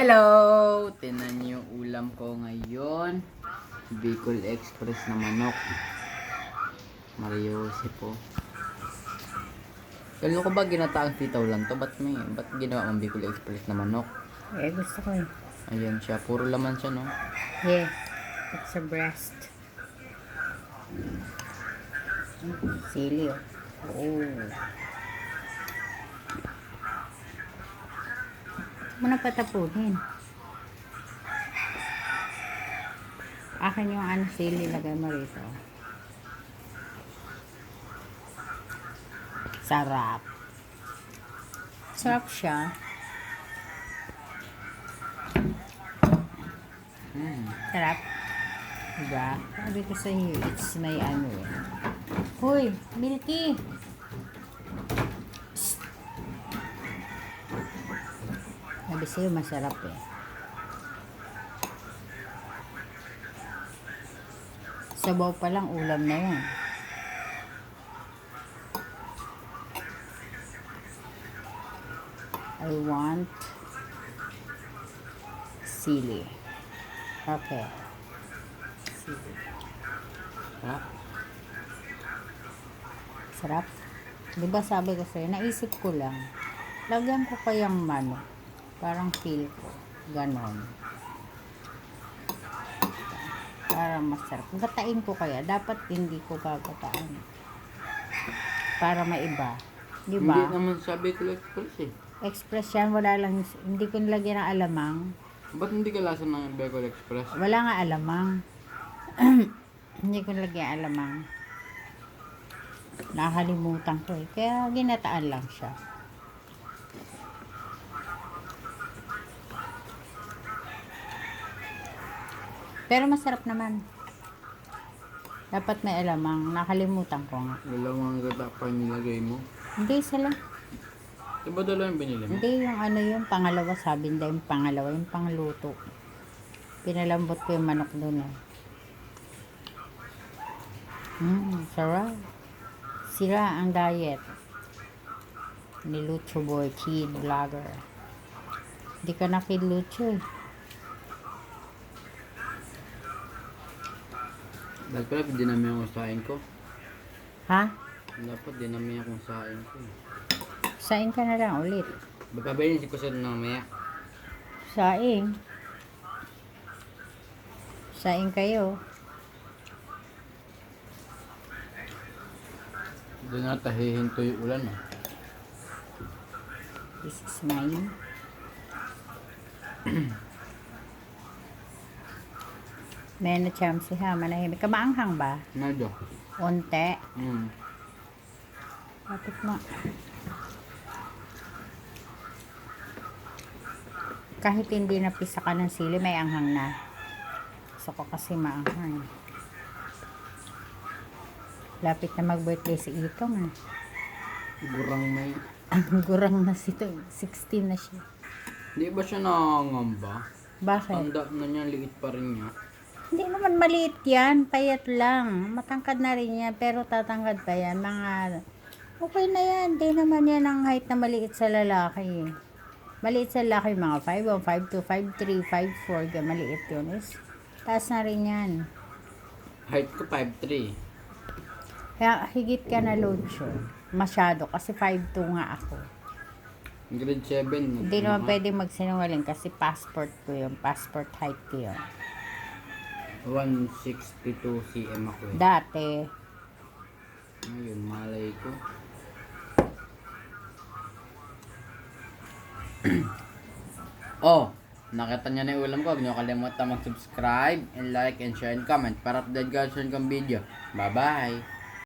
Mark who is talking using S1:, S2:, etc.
S1: Hello! Tinan niyo yung ulam ko ngayon. Bicol Express na manok. Mariose po. Kailan ko ba ginataang sitaw lang to? Ba't ginawa ang Bicol Express na manok?
S2: Eh, gusto ko eh.
S1: Ayan siya. Puro laman siya, no?
S2: Yeah. It's a breast. Sili oh. Oh. Muna patapunin. Akin yung sili, lagay mo rito. Sarap. Sarap siya. Sarap. Diba? Sabi ko sa iyo, it's my eh. Hoy, Milky! Psst. Sabi sa'yo, masarap eh. Sabaw pa lang, ulam na yun. I want sili. Okay. Sili.
S1: Sarap.
S2: Sarap. Diba sabi ko sa'yo, naisip ko lang, lagyan ko kayang manok. Parang feel ko. Ganon. Para masarap. Gatain ko kaya. Dapat hindi ko gagataan. Para maiba. Diba?
S1: Hindi naman sa Bicol Express eh.
S2: Express yan. Wala lang. Hindi ko nilagyan ng alamang.
S1: Ba't hindi ka lasa ng Bicol Express?
S2: Wala nga alamang. Hindi ko nilagyan alamang. Nakalimutan ko eh. Kaya ginataan lang siya. Pero masarap naman. Dapat may alamang. Nakalimutan ko nga.
S1: Dalawang gata pa nilagay mo.
S2: Hindi sila.
S1: Diba dalawa yung binili mo?
S2: Hindi yung yung pangalawa. Sabi nila yung pangalawa. Yung pangluto. Pinalambot ko yung manok doon eh. Sarap. Sira ang diet. Ni Lucho Boy, kid vlogger. Hindi ka na kid Lucho eh.
S1: Dapat dinami ang usahin ko.
S2: Ha?
S1: Dapat dinami ang usahin ko.
S2: Saing ka na lang ulit.
S1: Babayin si Kusod ng maya.
S2: Saing. Saing kayo.
S1: Doon na tahihinto yung ulan ah.
S2: This is mine. Mena chamsi ha, manahimik. Kamaanghang ba?
S1: Nado.
S2: Unte. Kapit mo. Kahit hindi napisa ka ng sili, may anghang na. Gusto ko kasi maanghang. Lapit na mag-birthday si Itong eh.
S1: Gurang may...
S2: Gurang na si Itong. 16 na siya.
S1: Di ba siya nangangamba?
S2: Bakit?
S1: Tanda na niya, liit pa rin niya.
S2: Hindi naman maliit yan. Payat lang. Matangkad na rin yan. Pero tatangkad pa yan. Mga... Okay na yan. Hindi naman yan ang height na maliit sa lalaki. Maliit sa lalaki, mga 5'1", 5'2", 5'3", 5'4". Kaya maliit yun. Is, taas na rin yan.
S1: Height ko 5'3".
S2: Kaya higit ka na load siya. Masyado. Kasi 5'2" nga ako.
S1: Grade 7.
S2: Hindi naman pwede magsinungaling kasi passport ko yun. Passport height ko yun.
S1: 162 cm ako eh.
S2: Dati.
S1: Ngayon, malay ko. Oh, nakita niyo na yung ulam ko. Huwag niyo kalimutan mag-subscribe and like and share and comment para update ka sa video. Bye-bye!